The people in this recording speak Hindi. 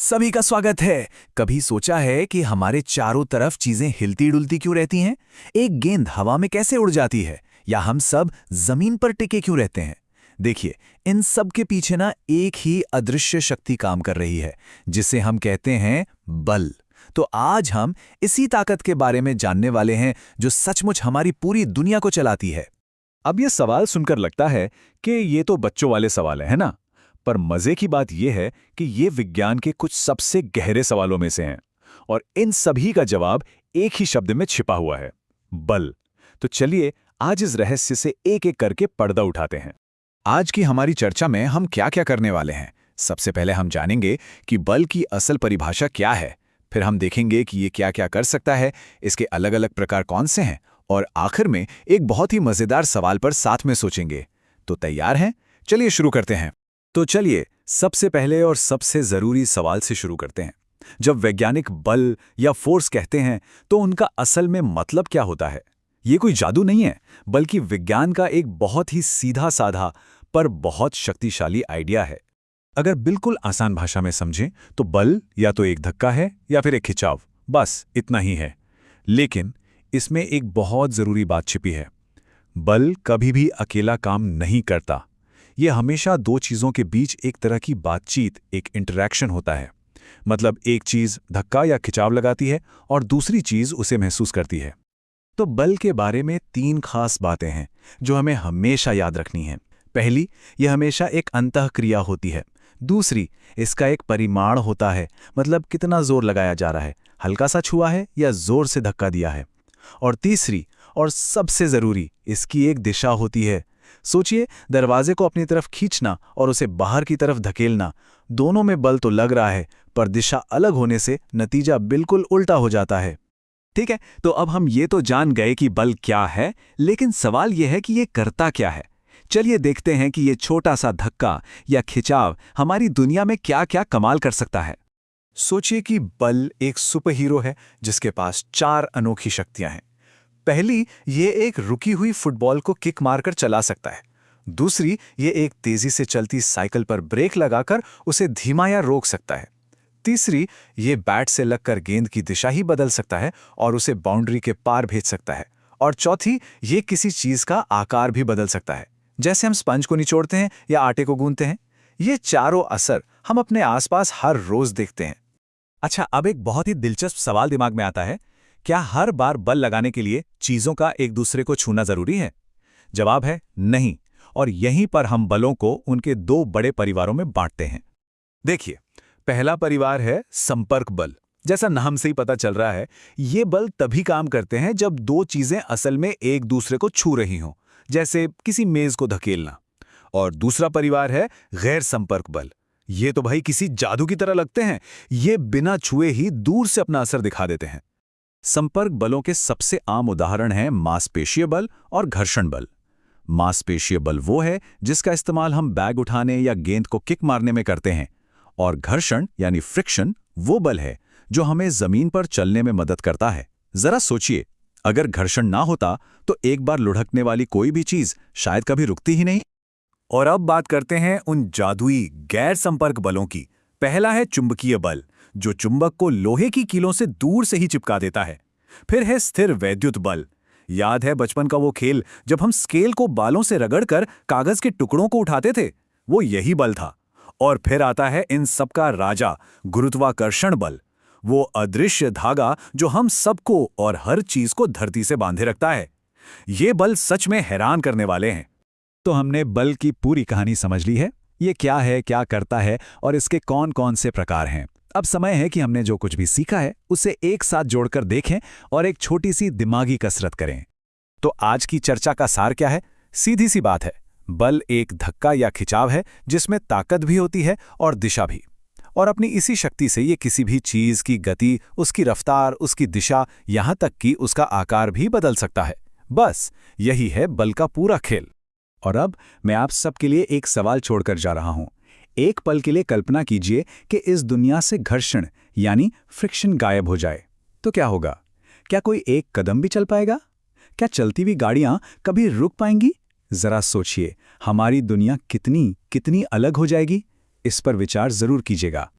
सभी का स्वागत है। कभी सोचा है कि हमारे चारों तरफ चीजें हिलती डुलती क्यों रहती हैं? एक गेंद हवा में कैसे उड़ जाती है, या हम सब जमीन पर टिके क्यों रहते हैं? देखिए, इन सब के पीछे ना एक ही अदृश्य शक्ति काम कर रही है, जिसे हम कहते हैं बल। तो आज हम इसी ताकत के बारे में जानने वाले हैं, जो सचमुच हमारी पूरी दुनिया को चलाती है। अब ये सवाल सुनकर लगता है कि ये तो बच्चों वाले सवाल है ना? पर मजे की बात यह है कि ये विज्ञान के कुछ सबसे गहरे सवालों में से हैं, और इन सभी का जवाब एक ही शब्द में छिपा हुआ है: बल। तो चलिए आज इस रहस्य से एक एक करके पर्दा उठाते हैं। आज की हमारी चर्चा में हम क्या क्या करने वाले हैं? सबसे पहले हम जानेंगे कि बल की असल परिभाषा क्या है। फिर हम देखेंगे कि ये क्या क्या कर सकता है, इसके अलग अलग प्रकार कौन से हैं, और आखिर में एक बहुत ही मजेदार सवाल पर साथ में सोचेंगे। तो तैयार हैं? चलिए शुरू करते हैं। तो चलिए सबसे पहले और सबसे जरूरी सवाल से शुरू करते हैं। जब वैज्ञानिक बल या फोर्स कहते हैं तो उनका असल में मतलब क्या होता है? ये कोई जादू नहीं है, बल्कि विज्ञान का एक बहुत ही सीधा साधा पर बहुत शक्तिशाली आइडिया है। अगर बिल्कुल आसान भाषा में समझें तो बल या तो एक धक्का है या फिर एक खिंचाव, बस इतना ही है। लेकिन इसमें एक बहुत जरूरी बात छिपी है। बल कभी भी अकेला काम नहीं करता। यह हमेशा दो चीजों के बीच एक तरह की बातचीत, एक इंटरैक्शन होता है। मतलब एक चीज धक्का या खिंचाव लगाती है और दूसरी चीज उसे महसूस करती है। तो बल के बारे में तीन खास बातें हैं जो हमें हमेशा याद रखनी हैं। पहली, यह हमेशा एक अंतःक्रिया होती है। दूसरी, इसका एक परिमाण होता है, मतलब कितना जोर लगाया जा रहा है, हल्का सा छुआ है या जोर से धक्का दिया है। और तीसरी और सबसे जरूरी, इसकी एक दिशा होती है। सोचिए, दरवाजे को अपनी तरफ खींचना और उसे बाहर की तरफ धकेलना, दोनों में बल तो लग रहा है, पर दिशा अलग होने से नतीजा बिल्कुल उल्टा हो जाता है। ठीक है, तो अब हम ये तो जान गए कि बल क्या है, लेकिन सवाल यह है कि ये करता क्या है। चलिए देखते हैं कि ये छोटा सा धक्का या खिंचाव हमारी दुनिया में क्या क्या कमाल कर सकता है। सोचिए कि बल एक सुपर हीरो है जिसके पास 4 अनोखी शक्तियां हैं। पहली, ये एक रुकी हुई फुटबॉल को किक मारकर चला सकता है। दूसरी, ये एक तेजी से चलती साइकिल पर ब्रेक लगाकर उसे धीमा या रोक सकता है। तीसरी, ये बैट से लगकर गेंद की दिशा ही बदल सकता है और उसे बाउंड्री के पार भेज सकता है। और चौथी, ये किसी चीज का आकार भी बदल सकता है, जैसे हम स्पंज को निचोड़ते हैं या आटे को गूंथते हैं। ये चारों असर हम अपने आसपास हर रोज देखते हैं। अच्छा, अब एक बहुत ही दिलचस्प सवाल दिमाग में आता है। क्या हर बार बल लगाने के लिए चीजों का एक दूसरे को छूना जरूरी है? जवाब है नहीं। और यहीं पर हम बलों को उनके 2 बड़े परिवारों में बांटते हैं। देखिए, पहला परिवार है संपर्क बल। जैसा नाम से ही पता चल रहा है, ये बल तभी काम करते हैं जब 2 चीजें असल में एक दूसरे को छू रही हों, जैसे किसी मेज को धकेलना। और दूसरा परिवार है गैर संपर्क बल। ये तो भाई किसी जादू की तरह लगते हैं। ये बिना छुए ही दूर से अपना असर दिखा देते हैं। संपर्क बलों के सबसे आम उदाहरण हैं मांसपेशीय बल और घर्षण बल। मांसपेशीय बल वो है जिसका इस्तेमाल हम बैग उठाने या गेंद को किक मारने में करते हैं, और घर्षण यानी फ्रिक्शन वो बल है जो हमें जमीन पर चलने में मदद करता है। जरा सोचिए, अगर घर्षण ना होता तो एक बार लुढ़कने वाली कोई भी चीज शायद कभी रुकती ही नहीं। और अब बात करते हैं उन जादुई गैर संपर्क बलों की। पहला है चुंबकीय बल, जो चुंबक को लोहे की कीलों से दूर से ही चिपका देता है। फिर है स्थिर वैद्युत बल। याद है बचपन का वो खेल जब हम स्केल को बालों से रगड़कर कागज के टुकड़ों को उठाते थे? वो यही बल था। और फिर आता है इन सबका राजा, गुरुत्वाकर्षण बल। वो अदृश्य धागा जो हम सबको और हर चीज को धरती से बांधे रखता है। ये बल सच में हैरान करने वाले हैं। तो हमने बल की पूरी कहानी समझ ली है। ये क्या है, क्या करता है और इसके कौन कौन से प्रकार हैं। अब समय है कि हमने जो कुछ भी सीखा है उसे एक साथ जोड़कर देखें और एक छोटी सी दिमागी कसरत करें। तो आज की चर्चा का सार क्या है? सीधी सी बात है, बल एक धक्का या खिंचाव है जिसमें ताकत भी होती है और दिशा भी। और अपनी इसी शक्ति से ये किसी भी चीज की गति, उसकी रफ्तार, उसकी दिशा, यहां तक कि उसका आकार भी बदल सकता है। बस यही है बल का पूरा खेल। और अब मैं आप सबके लिए एक सवाल छोड़कर जा रहा हूं। एक पल के लिए कल्पना कीजिए कि इस दुनिया से घर्षण यानी फ्रिक्शन गायब हो जाए, तो क्या होगा? क्या कोई एक कदम भी चल पाएगा? क्या चलती हुई गाड़ियां कभी रुक पाएंगी? जरा सोचिए, हमारी दुनिया कितनी कितनी अलग हो जाएगी। इस पर विचार जरूर कीजिएगा।